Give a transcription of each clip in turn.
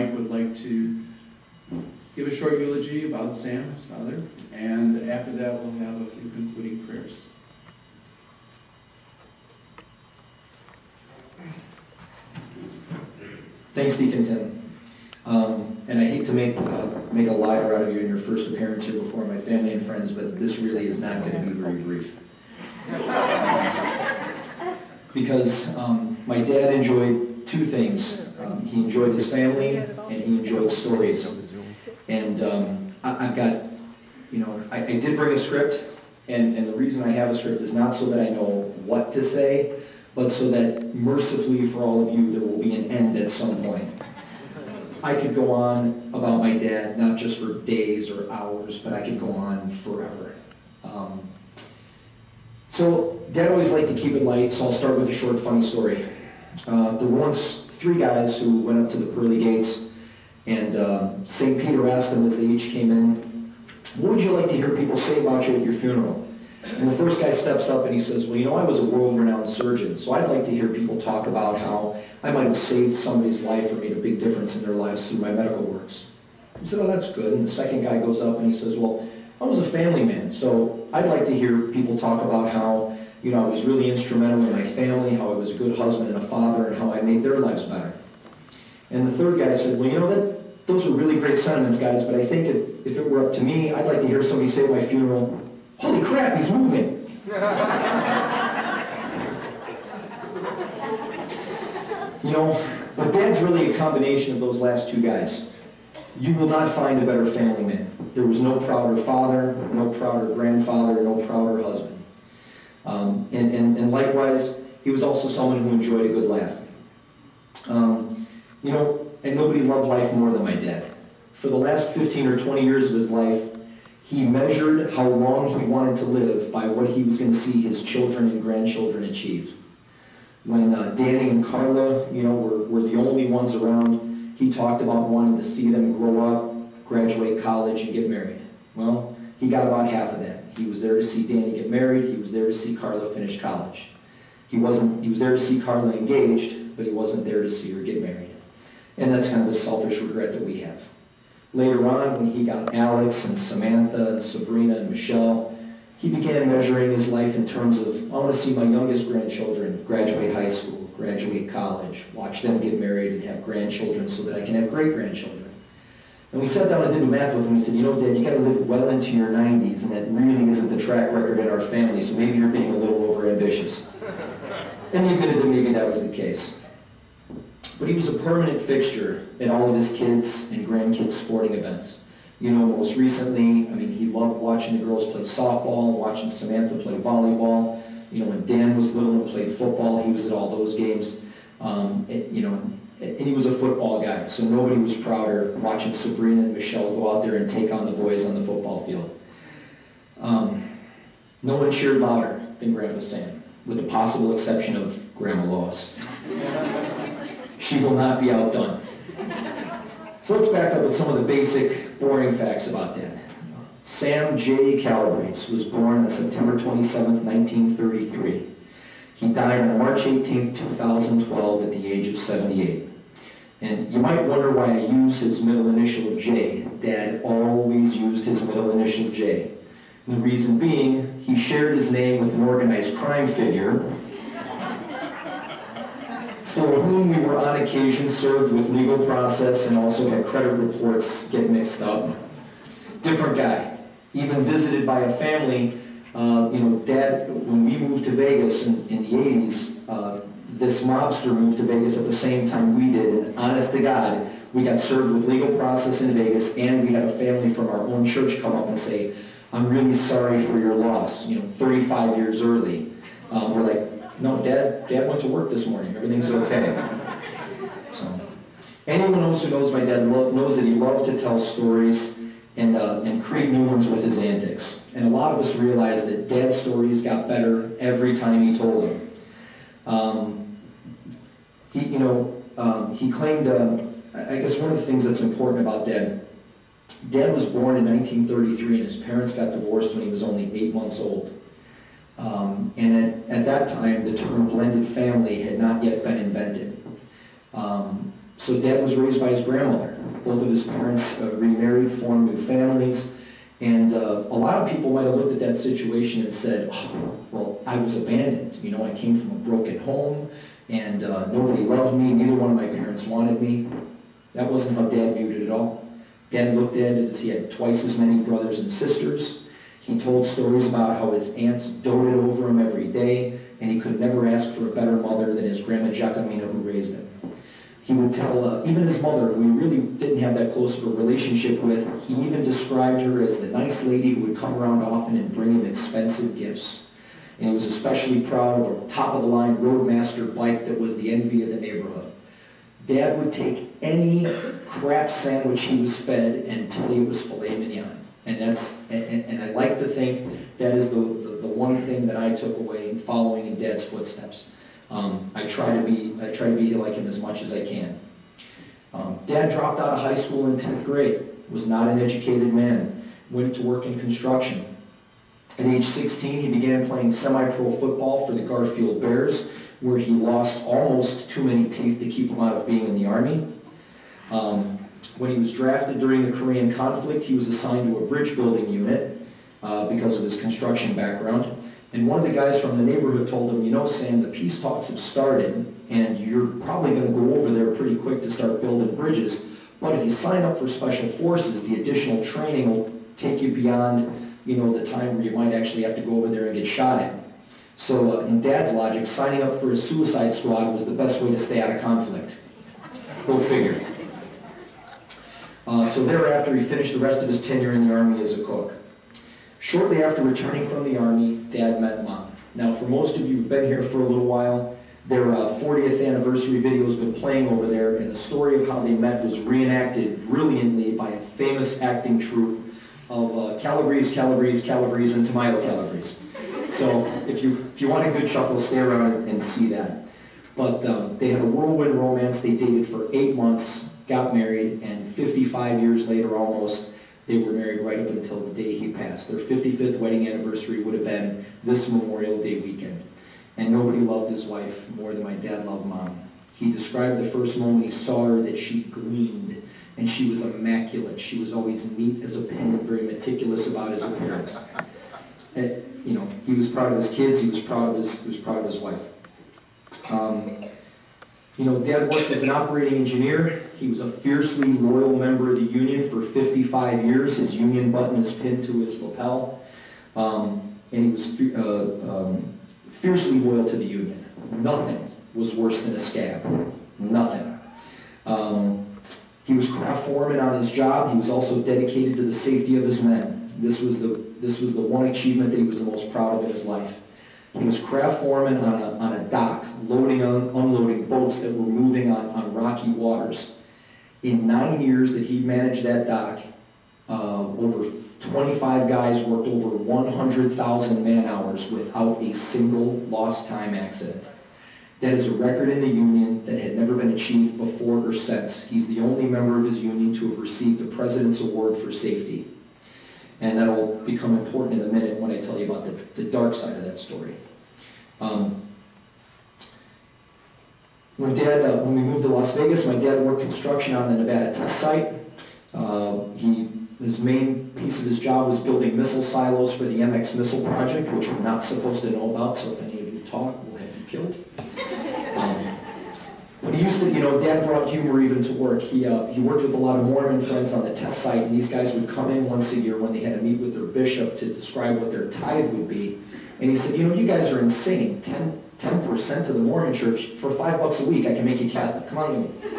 Mike would like to give a short eulogy about Sam, his father, and after that we'll have a few concluding prayers. Thanks, Deacon Tim. And I hate to make a liar out of you in your first appearance here before my family and friends, but this really is not going to be very brief. Because my dad enjoyed two things. He enjoyed his family, and he enjoyed stories. And I've got, I did bring a script, and the reason I have a script is not so that I know what to say, but so that mercifully for all of you, there will be an end at some point. I could go on about my dad, not just for days or hours, but I could go on forever. So Dad always liked to keep it light, so I'll start with a short, funny story. There were once three guys who went up to the pearly gates, and St. Peter asked them as they each came in, "What would you like to hear people say about you at your funeral?" And the first guy steps up and he says, "Well, I was a world-renowned surgeon, so I'd like to hear people talk about how I might have saved somebody's life or made a big difference in their lives through my medical works." He said, "Oh, that's good." And the second guy goes up and he says, "Well, I was a family man, so I'd like to hear people talk about how, I was really instrumental in my family, how I was a good husband and a father, and how I made their lives better." And the third guy said, "Well, those are really great sentiments, guys, but I think if it were up to me, I'd like to hear somebody say at my funeral, 'Holy crap, he's moving.'" But Dad's really a combination of those last two guys. You will not find a better family man. There was no prouder father, no prouder grandfather, no prouder husband. And likewise, he was also someone who enjoyed a good laugh. And nobody loved life more than my dad. For the last 15 or 20 years of his life, he measured how long he wanted to live by what he was going to see his children and grandchildren achieve. When Danny and Carla, were the only ones around, he talked about wanting to see them grow up, graduate college, and get married. Well, he got about half of that. He was there to see Danny get married. He was there to see Carla finish college. He was there to see Carla engaged, but he wasn't there to see her get married. And that's kind of a selfish regret that we have. Later on, when he got Alex and Samantha and Sabrina and Michelle, he began measuring his life in terms of, I want to see my youngest grandchildren graduate high school, graduate college, watch them get married and have grandchildren so that I can have great-grandchildren. And we sat down and did the math with him. We said, Dad, you got to live well into your 90s, and that really isn't the track record in our family, so maybe you're being a little over-ambitious. And he admitted that maybe that was the case. But he was a permanent fixture at all of his kids' and grandkids' sporting events. Most recently, he loved watching the girls play softball, watching Samantha play volleyball. When Dan was little and played football, he was at all those games. And he was a football guy, so nobody was prouder watching Sabrina and Michelle go out there and take on the boys on the football field. No one cheered louder than Grandpa Sam, with the possible exception of Grandma Lois. She will not be outdone. So let's back up with some of the basic, boring facts about Dad. Sam J. Calabrese was born on September 27, 1933. He died on March 18, 2012 at the age of 78. And you might wonder why I use his middle initial J. Dad always used his middle initial J. And the reason being, he shared his name with an organized crime figure for whom we were on occasion served with legal process and also had credit reports get mixed up. Different guy. Even visited by a family. Dad, when we moved to Vegas in the 80s, this mobster moved to Vegas at the same time we did, and honest to God, we got served with legal process in Vegas, and we had a family from our own church come up and say, "I'm really sorry for your loss," 35 years early. We're like, "No, Dad went to work this morning. Everything's okay." So, anyone else who knows my dad knows that he loved to tell stories and create new ones with his antics. And a lot of us realize that Dad's stories got better every time he told them. He claimed, I guess one of the things that's important about Dad was born in 1933 and his parents got divorced when he was only 8 months old. And at that time, the term blended family had not yet been invented. So Dad was raised by his grandmother. Both of his parents remarried, formed new families, and a lot of people might have looked at that situation and said, oh, well, I was abandoned. You know, I came from a broken home, and nobody loved me, neither one of my parents wanted me. That wasn't how Dad viewed it at all. Dad looked at it as he had twice as many brothers and sisters. He told stories about how his aunts doted over him every day, and he could never ask for a better mother than his Grandma Giacomina who raised him. He would tell, even his mother, who he really didn't have that close of a relationship with, he even described her as the nice lady who would come around often and bring him expensive gifts. And he was especially proud of a top-of-the-line Roadmaster bike that was the envy of the neighborhood. Dad would take any crap sandwich he was fed and tell you it was filet mignon. And I like to think that is the one thing that I took away in following in Dad's footsteps. I try to be like him as much as I can. Dad dropped out of high school in 10th grade, was not an educated man, went to work in construction. At age 16, he began playing semi-pro football for the Garfield Bears, where he lost almost too many teeth to keep him out of being in the Army. When he was drafted during the Korean conflict, he was assigned to a bridge building unit because of his construction background. And one of the guys from the neighborhood told him, you know, Sam, the peace talks have started, and you're probably going to go over there pretty quick to start building bridges. But if you sign up for Special Forces, the additional training will take you beyond, you know, the time where you might actually have to go over there and get shot at. So in Dad's logic, signing up for a suicide squad was the best way to stay out of conflict. Go figure. So thereafter, he finished the rest of his tenure in the Army as a cook. Shortly after returning from the Army, Dad met Mom. Now, for most of you who've been here for a little while, their 40th anniversary video has been playing over there, and the story of how they met was reenacted brilliantly by a famous acting troupe of Calabrese, and Tomato Calabrese. So if you want a good chuckle, stay around and see that. But they had a whirlwind romance. They dated for 8 months, got married, and 55 years later almost, they were married right up until the day he passed. Their 55th wedding anniversary would have been this Memorial Day weekend. And nobody loved his wife more than my dad loved Mom. He described the first moment he saw her that she gleamed, and she was immaculate. She was always neat as a pin and very meticulous about his appearance. And, you know, he was proud of his kids. He was proud of his wife. You know, Dad worked as an operating engineer. He was a fiercely loyal member of the union for 55 years. His union button is pinned to his lapel. And he was fiercely loyal to the union. Nothing was worse than a scab. Nothing. He was craft foreman on his job. He was also dedicated to the safety of his men. This was the one achievement that he was the most proud of in his life. He was craft foreman on a dock, loading and unloading boats that were moving on rocky waters. In 9 years that he managed that dock, over 25 guys worked over 100,000 man-hours without a single lost time accident. That is a record in the union that had never been achieved before or since. He's the only member of his union to have received the President's Award for Safety. And that'll become important in a minute when I tell you about the dark side of that story. When we moved to Las Vegas, my dad worked construction on the Nevada test site. His main piece of his job was building missile silos for the MX missile project, which we're not supposed to know about, so if any of you talk, we'll have you killed. But he used to, you know, Dad brought humor even to work. He worked with a lot of Mormon friends on the test site, and these guys would come in once a year when they had to meet with their bishop to describe what their tithe would be. And he said, you know, you guys are insane. 10% of the Mormon church, for $5 a week, I can make you Catholic. Come on with me.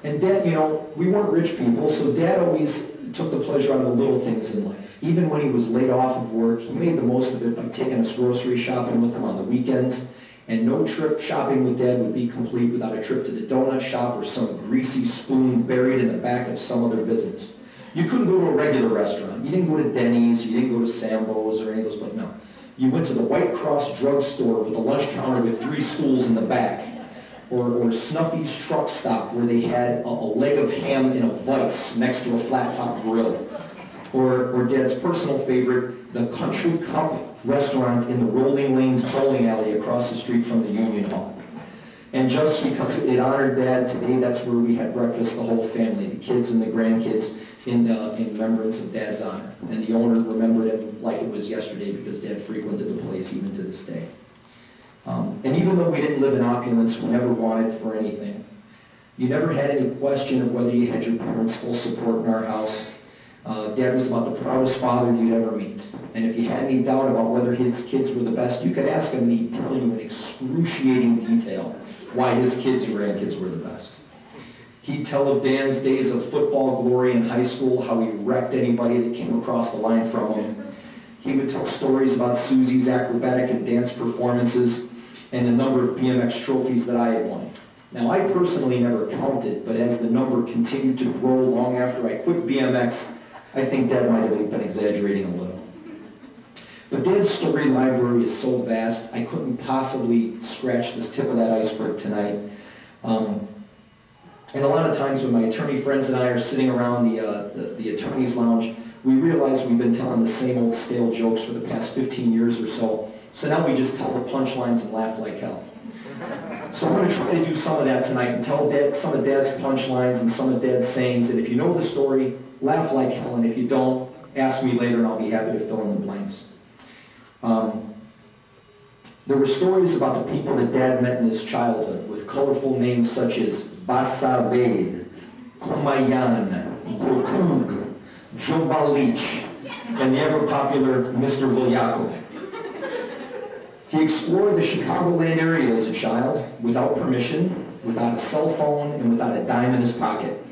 And Dad, you know, we weren't rich people, so Dad always took the pleasure out of the little things in life. Even when he was laid off of work, he made the most of it by taking us grocery shopping with him on the weekends. And no trip shopping with Dad would be complete without a trip to the donut shop or some greasy spoon buried in the back of some other business. You couldn't go to a regular restaurant. You didn't go to Denny's, you didn't go to Sambo's or any of those, but no. You went to the White Cross drugstore with a lunch counter with 3 stools in the back. Or Snuffy's truck stop where they had a leg of ham in a vise next to a flat top grill. Or Dad's personal favorite, the Country Cup restaurant in the Rolling Lanes bowling alley across the street from the Union Hall. And just because it honored Dad today, that's where we had breakfast, the whole family, the kids and the grandkids, in remembrance of Dad's honor. And the owner remembered him like it was yesterday because Dad frequented the place even to this day. And even though we didn't live in opulence, we never wanted for anything. You never had any question of whether you had your parents' full support in our house. Dad was about the proudest father you'd ever meet. And if you had any doubt about whether his kids were the best, you could ask him and he'd tell you in excruciating detail why his kids and grandkids were the best. He'd tell of Dan's days of football glory in high school, how he wrecked anybody that came across the line from him. He would tell stories about Susie's acrobatic and dance performances and the number of BMX trophies that I had won. Now, I personally never counted, but as the number continued to grow long after I quit BMX, I think Dad might have been exaggerating a little. But Dad's story library is so vast, I couldn't possibly scratch the tip of that iceberg tonight. And a lot of times when my attorney friends and I are sitting around the attorney's lounge, we realize we've been telling the same old stale jokes for the past 15 years or so. So now we just tell the punchlines and laugh like hell. So I'm going to try to do some of that tonight and tell Dad some of Dad's punchlines and some of Dad's sayings. And if you know the story, laugh like hell. And if you don't, ask me later and I'll be happy to fill in the blanks. There were stories about the people that Dad met in his childhood with colorful names such as Basaved, Kumayan, Burkug, Jobalich, and the ever-popular Mr. Viljako. He explored the Chicagoland area as a child without permission, without a cell phone, and without a dime in his pocket.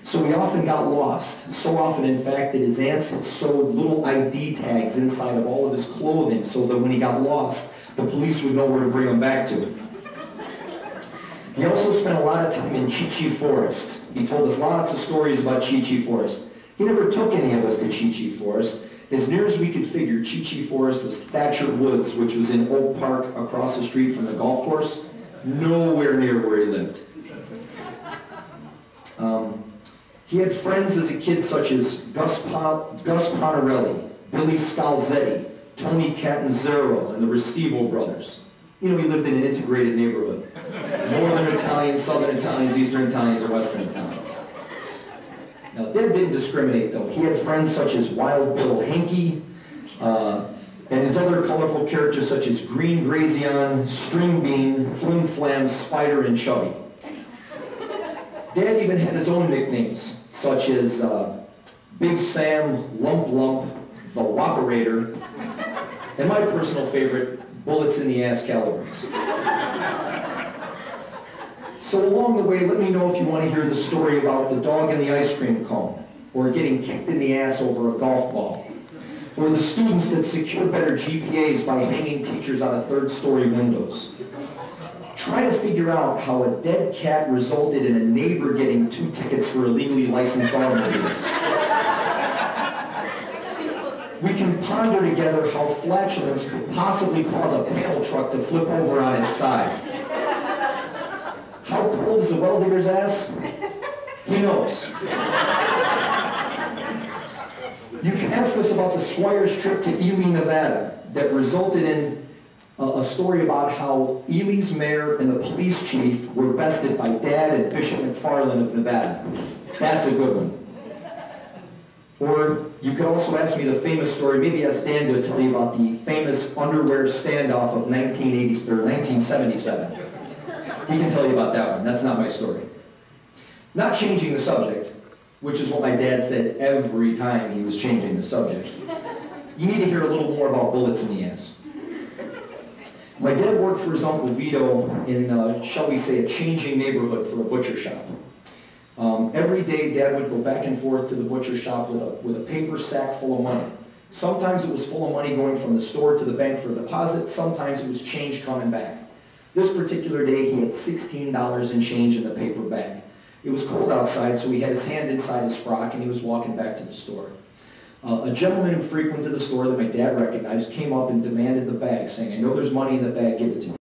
So he often got lost, so often in fact that his aunts had sewed little ID tags inside of all of his clothing so that when he got lost, the police would know where to bring him back to. He also spent a lot of time in Chi-Chi Forest. He told us lots of stories about Chi-Chi Forest. He never took any of us to Chi-Chi Forest. As near as we could figure, Chi-Chi Forest was Thatcher Woods, which was in Oak Park across the street from the golf course, nowhere near where he lived. He had friends as a kid such as Gus Ponarelli, Billy Scalzetti, Tony Catanzaro, and the Restivo brothers. You know, he lived in an integrated neighborhood. Northern Italians, Southern Italians, Eastern Italians, or Western Italians. Now, Dad didn't discriminate, though. He had friends such as Wild Bill Hankey, and his other colorful characters such as Green Grazion, String Bean, Flim Flam, Spider, and Chubby. Dad even had his own nicknames, such as Big Sam, Lump Lump, The Whopperator, and my personal favorite, Bullets in the Ass Calabrese. So along the way, let me know if you want to hear the story about the dog in the ice cream cone, or getting kicked in the ass over a golf ball, or the students that secure better GPAs by hanging teachers out of third-story windows. Try to figure out how a dead cat resulted in a neighbor getting 2 tickets for illegally licensed automobiles. We can ponder together how flatulence could possibly cause a panel truck to flip over on its side. How cold is a well-digger's ass? He knows. You can ask us about the Squire's trip to Ely, Nevada, that resulted in a story about how Ely's mayor and the police chief were bested by Dad and Bishop McFarland of Nevada. That's a good one. Or you could also ask me the famous story, maybe ask Dan to tell you about the famous underwear standoff of 1977. He can tell you about that one. That's not my story. Not changing the subject, which is what my dad said every time he was changing the subject. You need to hear a little more about bullets in the ass. My dad worked for his Uncle Vito in, shall we say, a changing neighborhood for a butcher shop. Every day, Dad would go back and forth to the butcher shop with a paper sack full of money. Sometimes it was full of money going from the store to the bank for a deposit. Sometimes it was change coming back. This particular day, he had $16 in change in the paper bag. It was cold outside, so he had his hand inside his frock, and he was walking back to the store. A gentleman who frequented the store that my dad recognized came up and demanded the bag, saying, "I know there's money in the bag, give it to me."